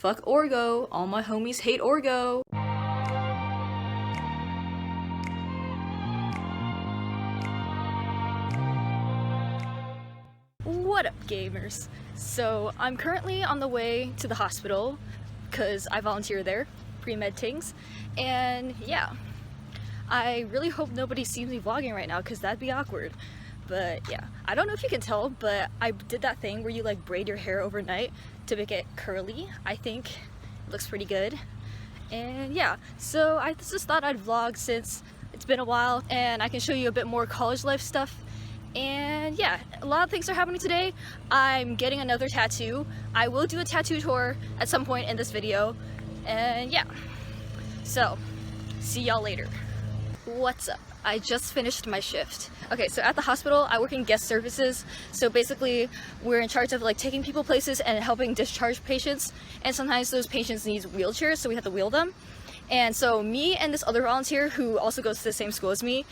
Fuck ORGO, all my homies hate ORGO. What up, gamers? So I'm currently on the way to the hospital because I volunteer there, pre-med things, and yeah, I really hope nobody sees me vlogging right now because that'd be awkward. But yeah, I don't know if you can tell, but I did that thing where you like braid your hair overnight to make it curly. I think it looks pretty good. And yeah, so I just thought I'd vlog since it's been a while and I can show you a bit more college life stuff. And yeah, a lot of things are happening today. I'm getting another tattoo. I will do a tattoo tour at some point in this video. And yeah, so see y'all later. What's up? I just finished my shift. Okay, so at the hospital, I work in guest services. So basically, we're in charge of like taking people places and helping discharge patients. And sometimes those patients need wheelchairs, so we have to wheel them. And so me and this other volunteer who also goes to the same school as me,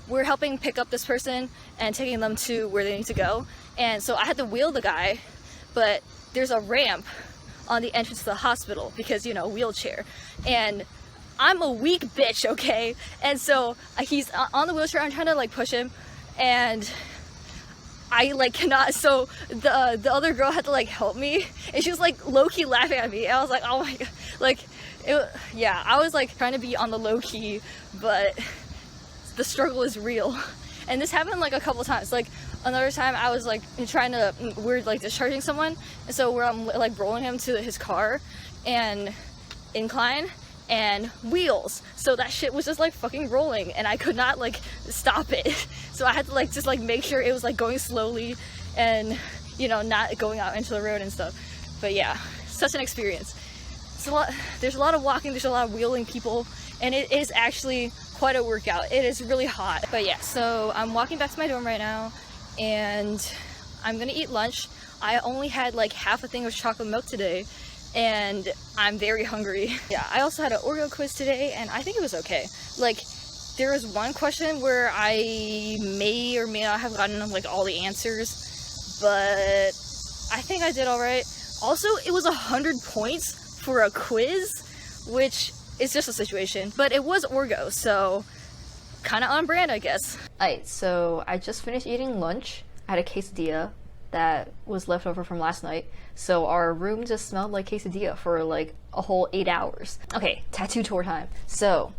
we're helping pick up this person and taking them to where they need to go. And so I had to wheel the guy, but there's a ramp on the entrance to the hospital because, you know, wheelchair. And I'm a weak bitch, okay? And so he's on the wheelchair, I'm trying to like push him, and I like cannot, so the other girl had to like help me, and she was like low-key laughing at me, and I was like, oh my god, like, yeah, I was like trying to be on the low-key, but the struggle is real. And this happened like a couple times. Like another time I was like we're like discharging someone, and so I'm like rolling him to his car, and incline, and wheels, so that shit was just like fucking rolling and I could not like stop it. So I had to like just like make sure it was like going slowly and, you know, not going out into the road and stuff. But yeah, such an experience. There's a lot of walking, there's a lot of wheeling people, and it is actually quite a workout. It is really hot. But yeah, so I'm walking back to my dorm right now and I'm gonna eat lunch. I only had like half a thing of chocolate milk today and I'm very hungry. Yeah, I also had an ORGO quiz today and I think it was okay. Like, there was one question where I may or may not have gotten like all the answers, but I think I did all right. Also, it was 100 points for a quiz, which is just a situation, but it was ORGO, so kind of on brand, I guess. Alright, so I just finished eating lunch. I had a quesadilla that was left over from last night, so our room just smelled like quesadilla for like a whole 8 hours. Okay, tattoo tour time. So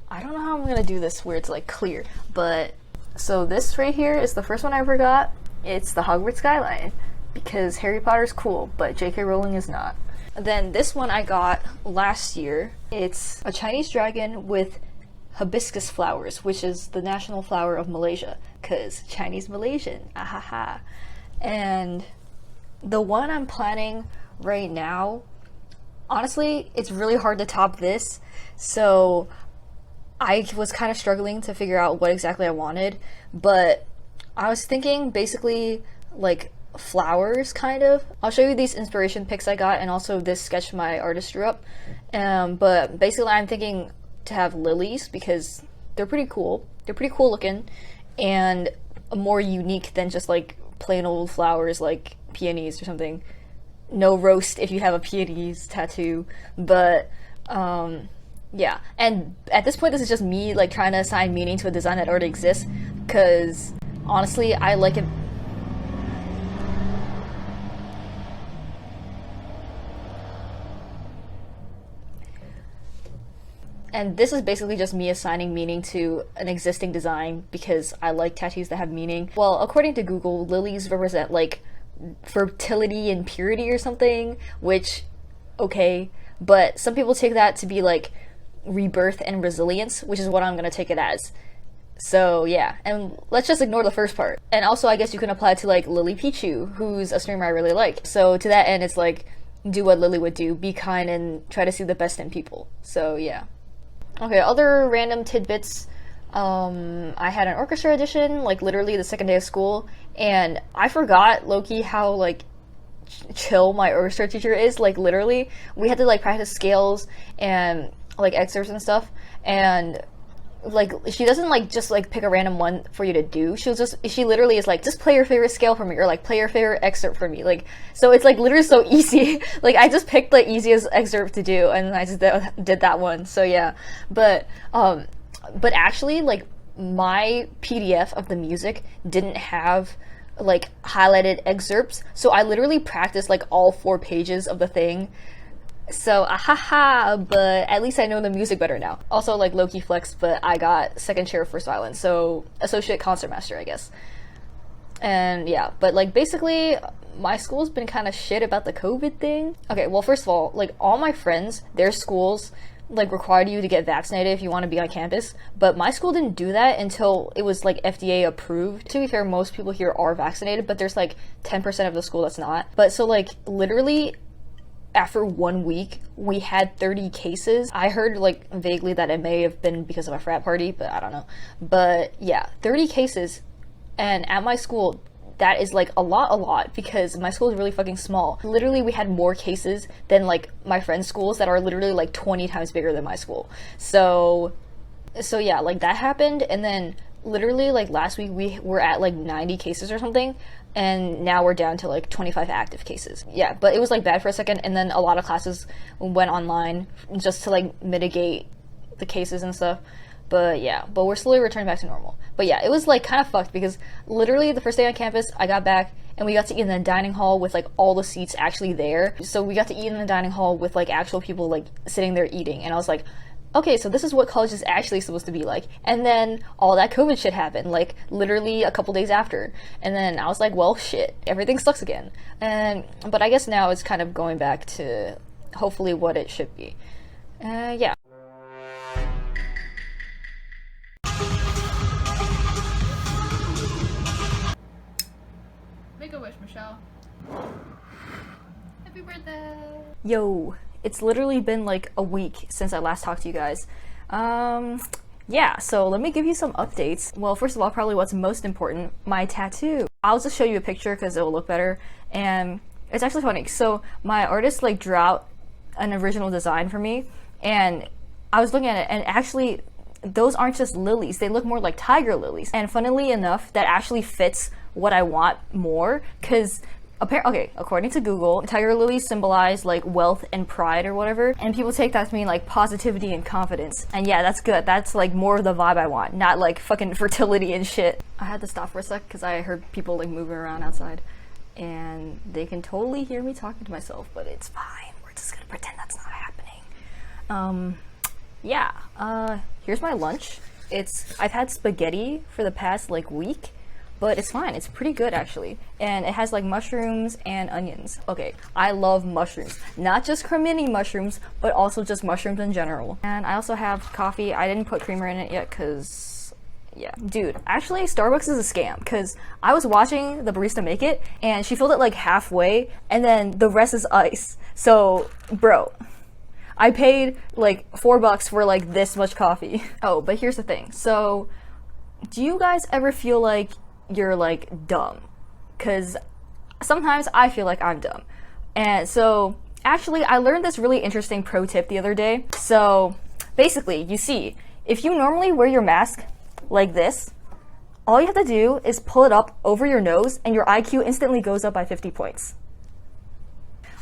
I don't know how I'm gonna do this where it's like clear, but so this right here is the first one I ever got. It's the Hogwarts skyline because Harry Potter's cool, but J.K. Rowling is not. And then this one I got last year. It's a Chinese dragon with hibiscus flowers, which is the national flower of Malaysia, cause Chinese Malaysian, ahaha. And the one I'm planning right now, honestly, it's really hard to top this, so I was kind of struggling to figure out what exactly I wanted, but I was thinking basically like flowers, kind of. I'll show you these inspiration pics I got and also this sketch my artist drew up, but basically I'm thinking to have lilies because they're pretty cool looking and more unique than just like plain old flowers like peonies or something. No roast if you have a peonies tattoo, but yeah. And at this point this is just me like trying to assign meaning to a design that already exists, because honestly I like it. And this is basically just me assigning meaning to an existing design because I like tattoos that have meaning. Well, according to Google, lilies represent like fertility and purity or something, which, okay, but some people take that to be like rebirth and resilience, which is what I'm gonna take it as. So yeah, and let's just ignore the first part. And also I guess you can apply it to like lilypichu, who's a streamer I really like. So to that end, it's like, do what Lily would do, be kind and try to see the best in people. So yeah. Okay, other random tidbits. I had an orchestra audition, like literally the second day of school, and I forgot, low-key, how like chill my orchestra teacher is. Like literally, we had to like practice scales and like excerpts and stuff, and like, she doesn't like just like pick a random one for you to do. She literally is like, just play your favorite scale for me, or like play your favorite excerpt for me. Like, so it's like literally so easy. Like, I just picked the easiest excerpt to do, and I just did that one. So yeah, but actually, like, my PDF of the music didn't have like highlighted excerpts, so I literally practiced like all 4 pages of the thing. So but at least I know the music better now. Also, like, low-key flex, but I got second chair of first violin, so associate concertmaster, I guess. And yeah, but like, basically my school's been kind of shit about the COVID thing. Okay, well, first of all, like, all my friends, their schools like required you to get vaccinated if you want to be on campus, but my school didn't do that until it was like FDA approved. To be fair, most people here are vaccinated, but there's like 10% of the school that's not. But so like, literally after 1 week we had 30 cases. I heard like vaguely that it may have been because of a frat party, but I don't know. But yeah, 30 cases, and at my school that is like a lot, because my school is really fucking small. Literally, we had more cases than like my friends' schools that are literally like 20 times bigger than my school. So yeah, like, that happened, and then literally like last week we were at like 90 cases or something, and now we're down to like 25 active cases. Yeah, but it was like bad for a second, and then a lot of classes went online just to like mitigate the cases and stuff. But yeah, but we're slowly returning back to normal. But yeah, it was like kind of fucked, because literally the first day on campus, I got back and we got to eat in the dining hall with like all the seats actually there. So we got to eat in the dining hall with like actual people like sitting there eating. And I was like, okay, so this is what college is actually supposed to be like. And then all that COVID shit happened, like literally a couple days after. And then I was like, well, shit, everything sucks again. But I guess now it's kind of going back to hopefully what it should be. Yeah. Make a wish, Michelle. Happy birthday! Yo, it's literally been like a week since I last talked to you guys. Yeah, so let me give you some updates. Well, first of all, probably what's most important, my tattoo. I'll just show you a picture because it will look better, and it's actually funny. So my artist like drew out an original design for me, and I was looking at it, and actually those aren't just lilies, they look more like tiger lilies. And funnily enough, that actually fits what I want more, because according to Google, tiger lilies symbolize like wealth and pride or whatever, and people take that to mean like positivity and confidence. And yeah, that's good. That's like more of the vibe I want, not like fucking fertility and shit. I had to stop for a sec because I heard people like moving around outside, and they can totally hear me talking to myself, but it's fine. We're just gonna pretend that's not happening. Yeah, here's my lunch. I've had spaghetti for the past like week, but it's fine. It's pretty good actually. And it has like mushrooms and onions. Okay, I love mushrooms. Not just cremini mushrooms, but also just mushrooms in general. And I also have coffee. I didn't put creamer in it yet because, yeah. Dude, actually Starbucks is a scam, because I was watching the barista make it and she filled it like halfway and then the rest is ice. So, bro, I paid like $4 for like this much coffee. Oh, but here's the thing. So, do you guys ever feel like you're like dumb? Because sometimes I feel like I'm dumb. And so actually I learned this really interesting pro tip the other day. So basically, you see, if you normally wear your mask like this, all you have to do is pull it up over your nose and your IQ instantly goes up by 50 points.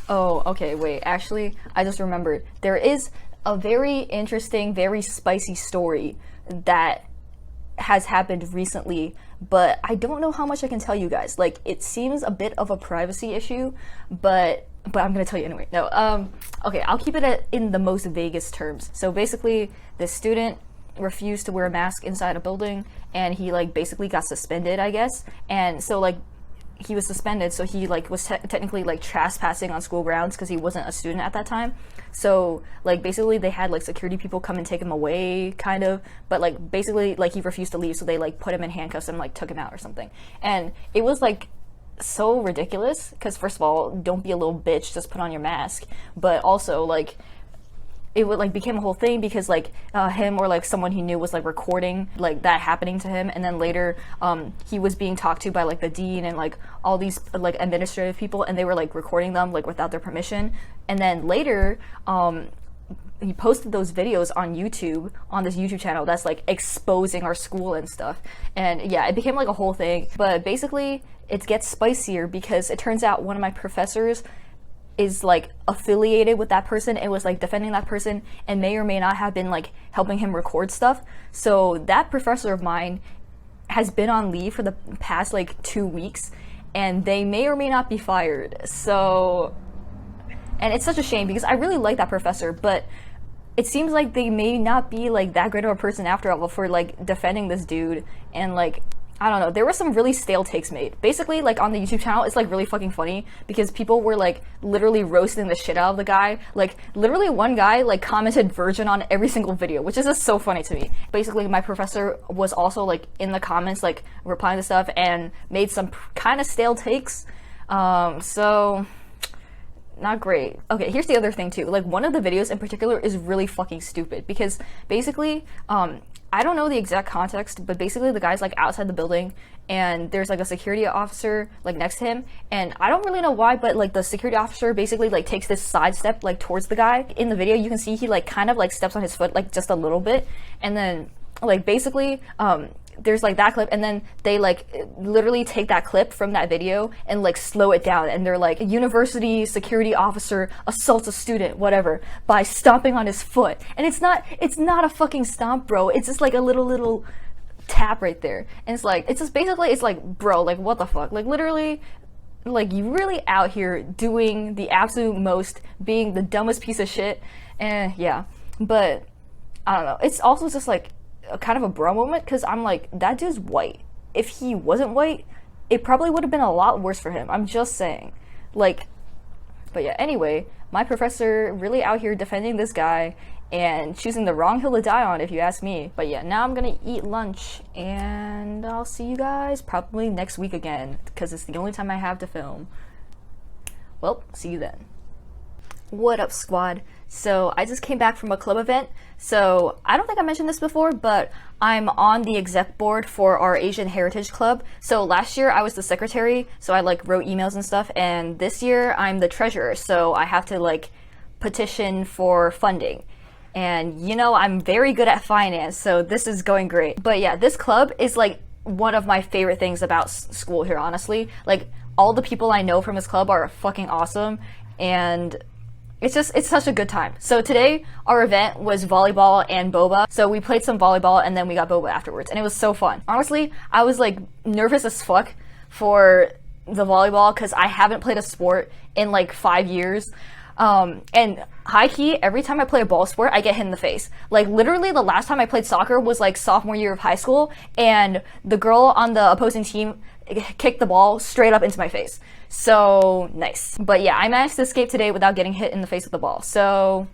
Oh, okay, wait, actually, I just remembered. There is a very interesting, very spicy story that has happened recently, but I don't know how much I can tell you guys. Like, it seems a bit of a privacy issue, but I'm gonna tell you anyway. No, okay, I'll keep it in the most vaguest terms. So basically, this student refused to wear a mask inside a building, and he like basically got suspended, I guess. And so like, he was suspended, so he like was technically like trespassing on school grounds because he wasn't a student at that time. So like basically they had like security people come and take him away, kind of, but like basically like he refused to leave, so they like put him in handcuffs and like took him out or something. And it was like so ridiculous because first of all, don't be a little bitch, just put on your mask. But also like, it would like became a whole thing because like him or like someone he knew was like recording like that happening to him, and then later he was being talked to by like the dean and like all these like administrative people, and they were like recording them like without their permission. And then later he posted those videos on YouTube, on this YouTube channel that's like exposing our school and stuff. And yeah, it became like a whole thing. But basically, it gets spicier because it turns out one of my professors is like affiliated with that person and was like defending that person and may or may not have been like helping him record stuff. So that professor of mine has been on leave for the past like 2 weeks, and they may or may not be fired. So, and it's such a shame because I really like that professor, but it seems like they may not be like that great of a person after all for like defending this dude. And like, I don't know, there were some really stale takes made. Basically, like on the YouTube channel, it's like really fucking funny because people were like literally roasting the shit out of the guy. Like literally one guy like commented virgin on every single video, which is just so funny to me. Basically, my professor was also like in the comments like replying to stuff and made some kind of stale takes. So not great. Okay, here's the other thing too. Like one of the videos in particular is really fucking stupid because basically, I don't know the exact context, but basically the guy's like outside the building and there's like a security officer like next to him, and I don't really know why, but like the security officer basically like takes this side step like towards the guy. In the video you can see he like kind of like steps on his foot like just a little bit, and then like basically there's like that clip, and then they like literally take that clip from that video and like slow it down, and they're like, university security officer assaults a student, whatever, by stomping on his foot. And it's not a fucking stomp, bro. It's just like a little tap right there. And it's like, it's just basically, it's like, bro, like what the fuck? Like literally, like you really out here doing the absolute most, being the dumbest piece of shit. And yeah, but I don't know. It's also just like a kind of a bro moment because I'm like, that dude's white. If he wasn't white, it probably would have been a lot worse for him. I'm just saying. Like, but yeah, anyway, my professor really out here defending this guy and choosing the wrong hill to die on, if you ask me. But yeah, now I'm gonna eat lunch and I'll see you guys probably next week again because it's the only time I have to film. Well, see you then. What up, squad? So I just came back from a club event. So I don't think I mentioned this before, but I'm on the exec board for our Asian Heritage Club. So last year I was the secretary, so I like wrote emails and stuff, and this year I'm the treasurer, so I have to like petition for funding. And you know, I'm very good at finance, so this is going great. But yeah, this club is like one of my favorite things about school here, honestly. Like all the people I know from this club are fucking awesome, and it's such a good time. So today our event was volleyball and boba. So we played some volleyball and then we got boba afterwards, and it was so fun. Honestly, I was like nervous as fuck for the volleyball because I haven't played a sport in like 5 years. And high key, every time I play a ball sport, I get hit in the face. Like literally the last time I played soccer was like sophomore year of high school, and the girl on the opposing team kicked the ball straight up into my face. So nice. But yeah, I managed to escape today without getting hit in the face with the ball. So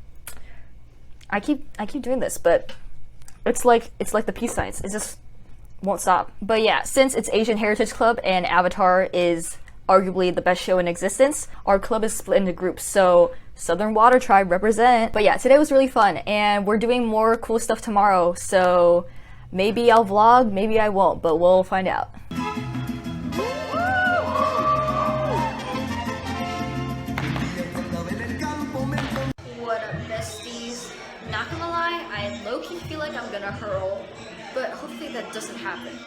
I keep doing this, but it's like the peace signs. It just won't stop. But yeah, since it's Asian Heritage Club and Avatar is arguably the best show in existence, our club is split into groups. So Southern Water Tribe represent. But yeah, today was really fun, and we're doing more cool stuff tomorrow. So maybe I'll vlog, maybe I won't, but we'll find out. What up, besties? Not gonna lie, I low-key feel like I'm gonna hurl, but hopefully that doesn't happen.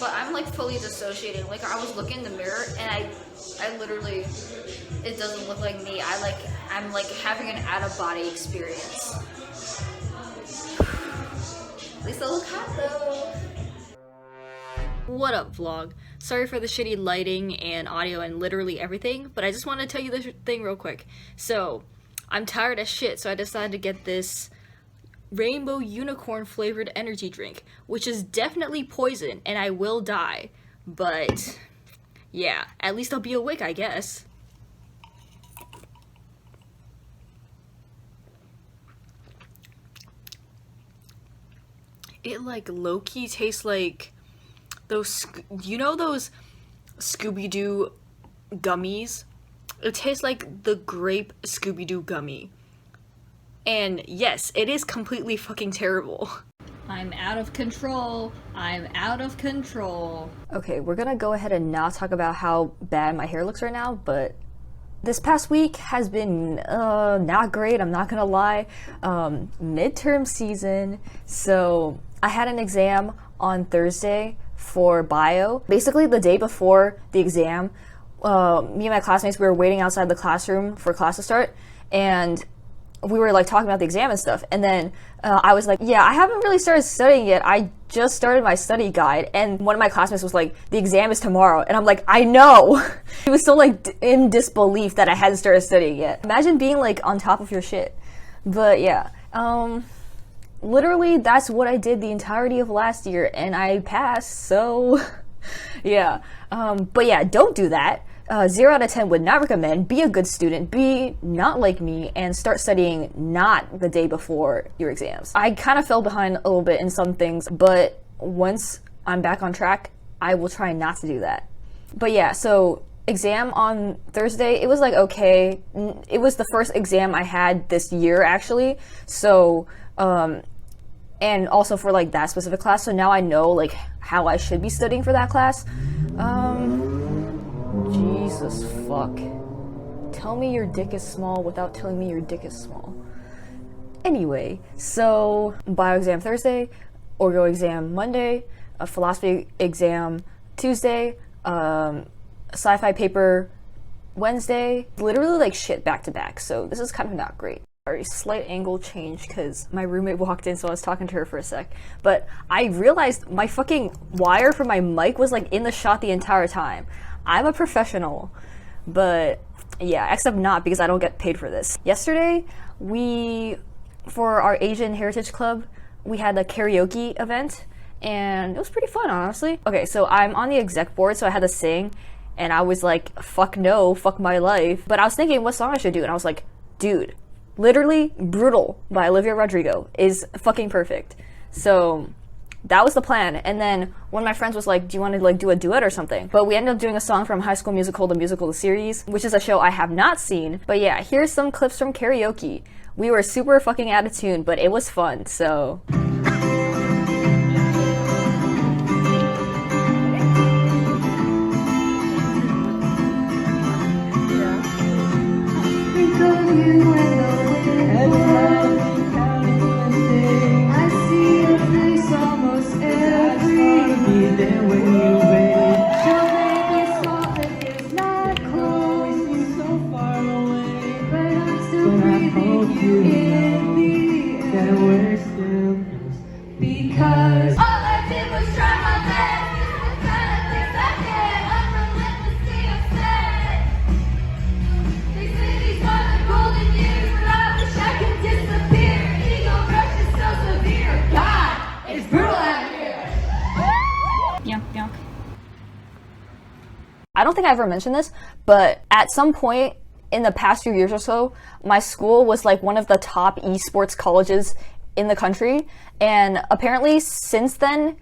But I'm like fully dissociating. Like I was looking in the mirror and I literally, it doesn't look like me. I'm like having an out-of-body experience. At least I look hot though. What up, vlog? Sorry for the shitty lighting and audio and literally everything, but I just want to tell you this thing real quick. So, I'm tired as shit, so I decided to get this rainbow unicorn flavored energy drink, which is definitely poison and I will die. But, yeah, at least I'll be awake, I guess. It like low-key tastes like those, you know those Scooby-Doo gummies? It tastes like the grape Scooby-Doo gummy. And yes, it is completely fucking terrible. I'm out of control. I'm out of control. Okay, we're gonna go ahead and not talk about how bad my hair looks right now, but This past week has been not great, I'm not gonna lie. Midterm season, so I had an exam on Thursday for bio. Basically the day before the exam, me and my classmates, we were waiting outside the classroom for class to start, and we were like talking about the exam and stuff, and then I was like, yeah, I haven't really started studying yet, I just started my study guide. And one of my classmates was like, the exam is tomorrow, and I'm like, I know. He was so like in disbelief that I hadn't started studying yet. Imagine being like on top of your shit. But yeah, literally that's what I did the entirety of last year, and I passed, so yeah. But yeah, don't do that. 0 out of 10 would not recommend. Be a good student, be not like me, and start studying not the day before your exams. I kind of fell behind a little bit in some things, but once I'm back on track, I will try not to do that. But yeah, so exam on Thursday, it was like okay. It was the first exam I had this year actually, so and also for like that specific class, so now I know like how I should be studying for that class. Jesus fuck. Tell me your dick is small without telling me your dick is small. Anyway, so bio exam Thursday, ORGO exam Monday, a philosophy exam Tuesday, sci-fi paper Wednesday. Literally like shit back to back, so this is kind of not great. Sorry, slight angle change because my roommate walked in, so I was talking to her for a sec. But I realized my fucking wire for my mic was like in the shot the entire time. I'm a professional, but yeah, except not because I don't get paid for this. Yesterday, for our Asian Heritage Club, we had a karaoke event, and it was pretty fun, honestly. Okay, so I'm on the exec board, so I had to sing, and I was like, fuck no, fuck my life. But I was thinking what song I should do, and I was like, dude, literally Brutal by Olivia Rodrigo is fucking perfect. So that was the plan. And then one of my friends was like, do you want to like do a duet or something? But we ended up doing a song from High School Musical, the musical, the series, which is a show I have not seen. But yeah, here's some clips from karaoke. We were super fucking out of tune, but it was fun, so. Because all I did was try my best. It's the kind of things I get. Unrelentlessly upset. They say these are the golden years, but I wish I could disappear. Ego rush is so severe. God, it's brutal out here. Yeah. I don't think I ever mentioned this, but at some point in the past few years or so, my school was like one of the top esports colleges in the country, and apparently since then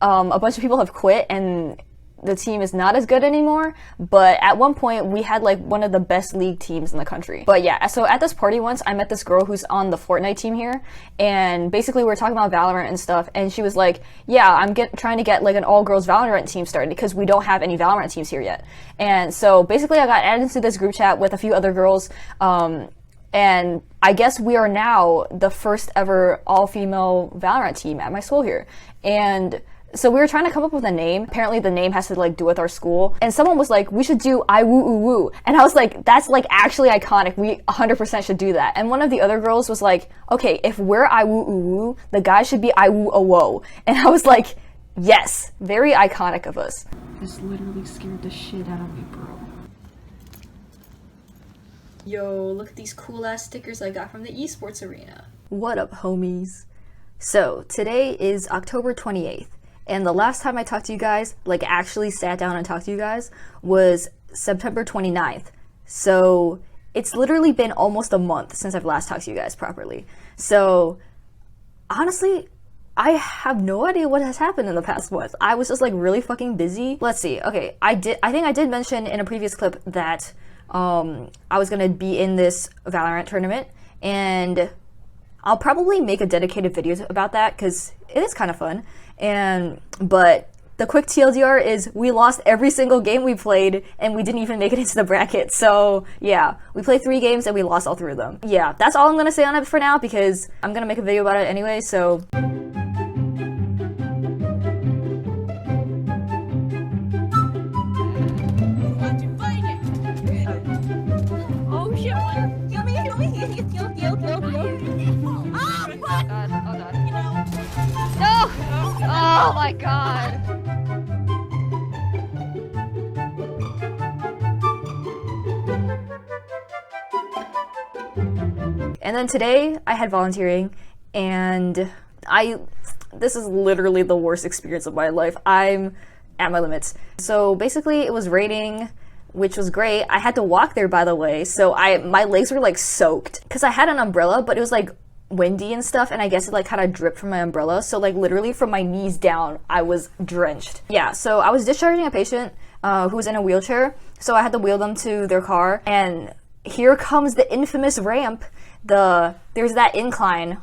a bunch of people have quit and the team is not as good anymore. But at one point we had like one of the best league teams in the country. But yeah, so at this party once I met this girl who's on the Fortnite team here, and basically we were talking about Valorant and stuff, and she was like, yeah, I'm trying to get like an all-girls Valorant team started because we don't have any Valorant teams here yet. And so basically I got added into this group chat with a few other girls, and I guess we are now the first ever all-female Valorant team at my school here. And so we were trying to come up with a name. Apparently the name has to like do with our school. And someone was like, we should do I woo oo woo. And I was like, that's like actually iconic. We 100% should do that. And one of the other girls was like, okay, if we're I woo oo woo, the guy should be I woo a whoa. And I was like, yes, very iconic of us. This literally scared the shit out of me, bro. Yo, look at these cool ass stickers I got from the esports arena. What up, homies? So today is October 28th. And the last time I talked to you guys, like actually sat down and talked to you guys, was September 29th. So it's literally been almost a month since I've last talked to you guys properly. So honestly, I have no idea what has happened in the past month. I was just like really fucking busy. Let's see. Okay, I think I did mention in a previous clip that I was gonna be in this Valorant tournament, and I'll probably make a dedicated video about that because it is kind of fun. But the quick TLDR is we lost every single game we played and we didn't even make it into the bracket. So yeah, we played 3 games and we lost all 3 of them. Yeah, that's all I'm gonna say on it for now because I'm gonna make a video about it anyway, so. Oh shit, kill me, kill. Oh fuck! Oh god. No! Oh my god. And then today I had volunteering and this is literally the worst experience of my life. I'm at my limits. So basically it was raining, which was great. I had to walk there, by the way, so my legs were like soaked because I had an umbrella, but it was like windy and stuff, and I guess it like kind of dripped from my umbrella, so like literally from my knees down I was drenched. Yeah, so I was discharging a patient who was in a wheelchair, so I had to wheel them to their car, and here comes the infamous ramp. There's that incline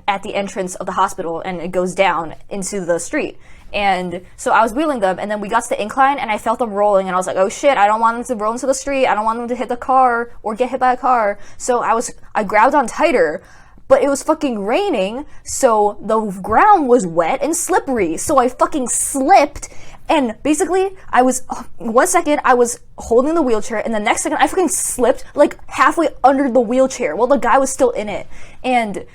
at the entrance of the hospital and it goes down into the street. And so I was wheeling them and then we got to the incline and I felt them rolling and I was like, oh shit, I don't want them to roll into the street. I don't want them to hit the car or get hit by a car. So I grabbed on tighter, but it was fucking raining, so the ground was wet and slippery. So I fucking slipped. And basically, 1 second, I was holding the wheelchair, and the next second, I fucking slipped, like, halfway under the wheelchair while the guy was still in it. And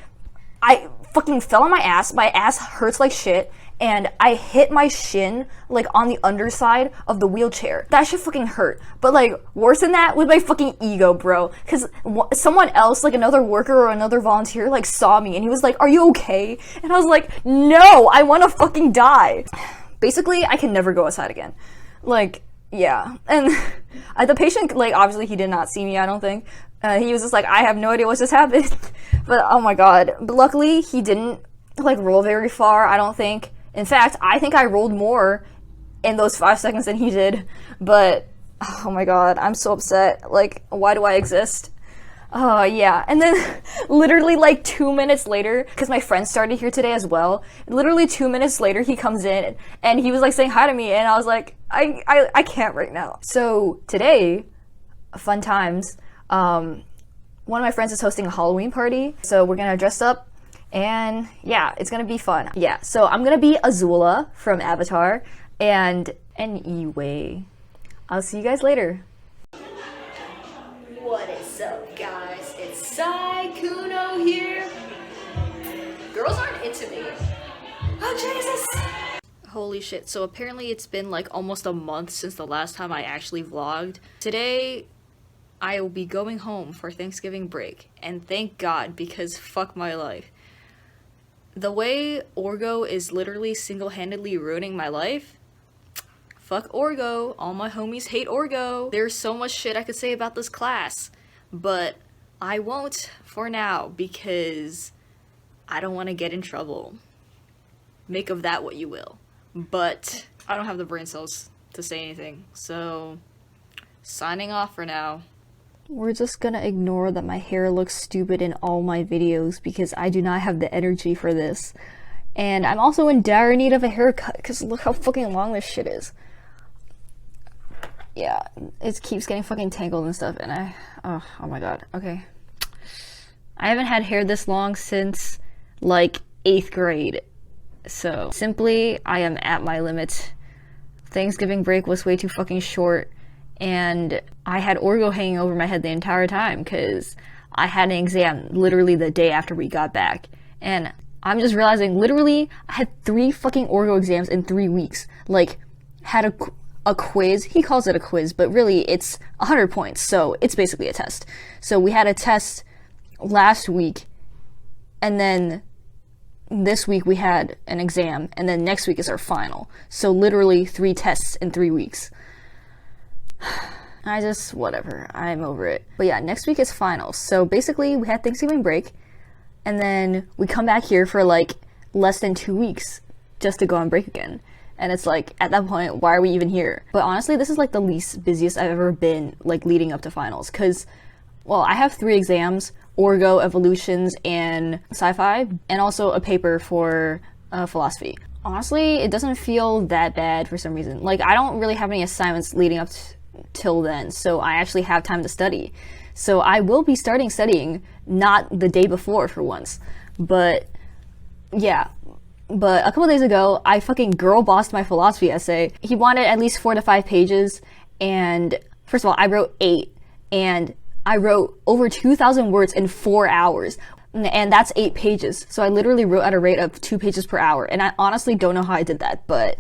I fucking fell on my ass hurts like shit, and I hit my shin, like, on the underside of the wheelchair. That shit fucking hurt. But, like, worse than that was my fucking ego, bro. Because someone else, like, another worker or another volunteer, like, saw me, and he was like, are you okay? And I was like, no, I want to fucking die. Basically, I can never go outside again. Like, yeah. And the patient, like, obviously he did not see me, I don't think. He was just like, I have no idea what just happened. But, oh my god. But luckily, he didn't, like, roll very far, I don't think. In fact, I think I rolled more in those 5 seconds than he did. But, oh my god, I'm so upset. Like, why do I exist? Yeah, and then literally like 2 minutes later, because my friend started here today as well, literally 2 minutes later he comes in and he was like saying hi to me and I was like, I can't right now. So today, fun times, one of my friends is hosting a Halloween party, so we're gonna dress up and yeah, it's gonna be fun. Yeah, so I'm gonna be Azula from Avatar and anyway, I'll see you guys later. What is up, guys? It's Sai Kuno here. Girls aren't into me. Oh, Jesus! Holy shit. So apparently it's been like almost a month since the last time I actually vlogged. Today, I will be going home for Thanksgiving break. And thank God, because fuck my life. The way ORGO is literally single-handedly ruining my life, fuck ORGO. All my homies hate ORGO. There's so much shit I could say about this class, but I won't for now because I don't want to get in trouble. Make of that what you will. But I don't have the brain cells to say anything, so signing off for now. We're just gonna ignore that my hair looks stupid in all my videos because I do not have the energy for this. And I'm also in dire need of a haircut because look how fucking long this shit is. Yeah, it keeps getting fucking tangled and stuff, and oh my god, okay. I haven't had hair this long since, like, 8th grade. So, simply, I am at my limit. Thanksgiving break was way too fucking short, and I had ORGO hanging over my head the entire time, because I had an exam literally the day after we got back. And I'm just realizing, literally, I had 3 fucking ORGO exams in 3 weeks. Like, had a quiz. He calls it a quiz, but really it's 100 points, so it's basically a test. So we had a test last week, and then this week we had an exam, and then next week is our final. So literally 3 tests in 3 weeks. Whatever, I'm over it. But yeah, next week is finals. So basically we had Thanksgiving break, and then we come back here for like less than 2 weeks just to go on break again. And it's like, at that point, why are we even here? But honestly, this is like the least busiest I've ever been, like, leading up to finals. Because, well, I have 3 exams, ORGO, Evolutions, and Sci-Fi, and also a paper for philosophy. honestly, it doesn't feel that bad for some reason. Like, I don't really have any assignments leading up till then, so I actually have time to study. So I will be starting studying, not the day before for once. But yeah. But a couple days ago, I fucking girl bossed my philosophy essay. He wanted at least 4 to 5 pages, and first of all, I wrote 8, and I wrote over 2,000 words in 4 hours, and that's 8 pages. So I literally wrote at a rate of 2 pages per hour, and I honestly don't know how I did that, but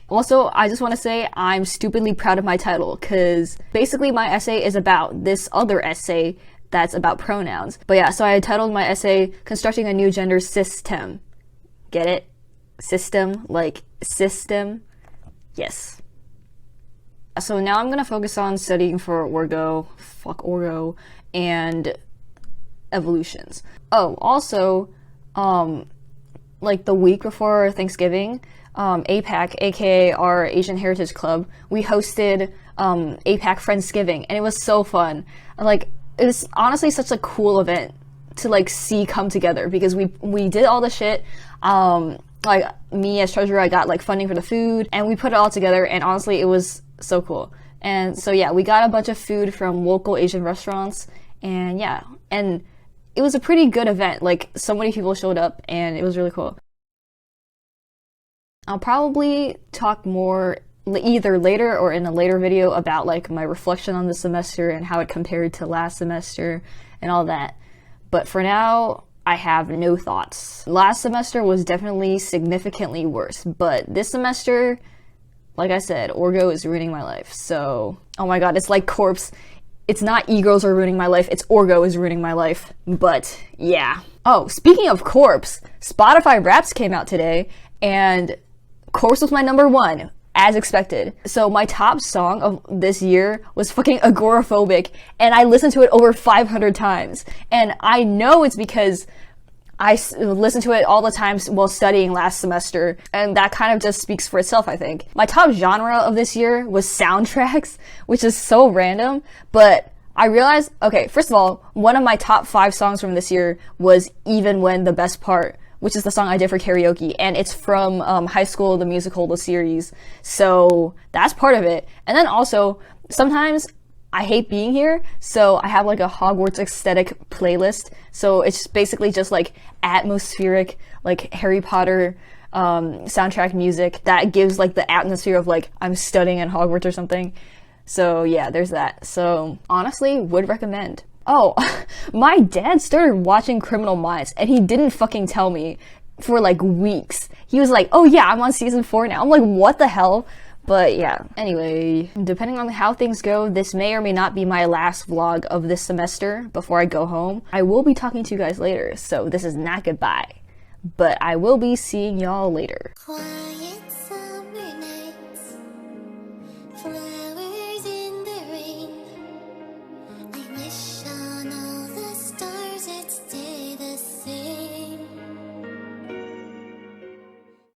also, I just want to say I'm stupidly proud of my title, because basically my essay is about this other essay that's about pronouns. But yeah, so I titled my essay, Constructing a New Gender System. Get it? System, like system. Yes. So now I'm gonna focus on studying for ORGO, fuck ORGO, and evolutions. Oh, also, like the week before Thanksgiving, APAC, aka our Asian Heritage Club, we hosted APAC Friendsgiving, and it was so fun. Like, it was honestly such a cool event to like see come together, because we did all the shit. Like, me as treasurer, I got like funding for the food, and we put it all together, and honestly it was so cool. And so yeah, we got a bunch of food from local Asian restaurants, and yeah, and it was a pretty good event. Like, so many people showed up, and it was really cool. I'll probably talk more either later or in a later video about like my reflection on the semester and how it compared to last semester and all that. But for now, I have no thoughts. Last semester was definitely significantly worse, but this semester, like I said, ORGO is ruining my life. So, oh my god, it's like Corpse. It's not egos are ruining my life, it's ORGO is ruining my life. But yeah. Oh, speaking of Corpse, Spotify Wraps came out today, and Corpse was my number 1. As expected. So my top song of this year was fucking Agoraphobic, and I listened to it over 500 times. And I know it's because I listened to it all the time while studying last semester, and that kind of just speaks for itself, I think. My top genre of this year was soundtracks, which is so random, but I realized, okay, first of all, one of my top 5 songs from this year was Even When the Best Part, which is the song I did for karaoke, and it's from High School the Musical, the series. So that's part of it. And then also, sometimes I hate being here, so I have like a Hogwarts aesthetic playlist. So it's basically just like atmospheric, like Harry Potter soundtrack music that gives like the atmosphere of like I'm studying in Hogwarts or something. So yeah, there's that. So honestly, would recommend. Oh, my dad started watching Criminal Minds, and he didn't fucking tell me for like weeks. He was like, oh yeah, I'm on season 4 now. I'm like, what the hell? But yeah, anyway, depending on how things go, this may or may not be my last vlog of this semester before I go home. I will be talking to you guys later, so this is not goodbye. But I will be seeing y'all later. Quiet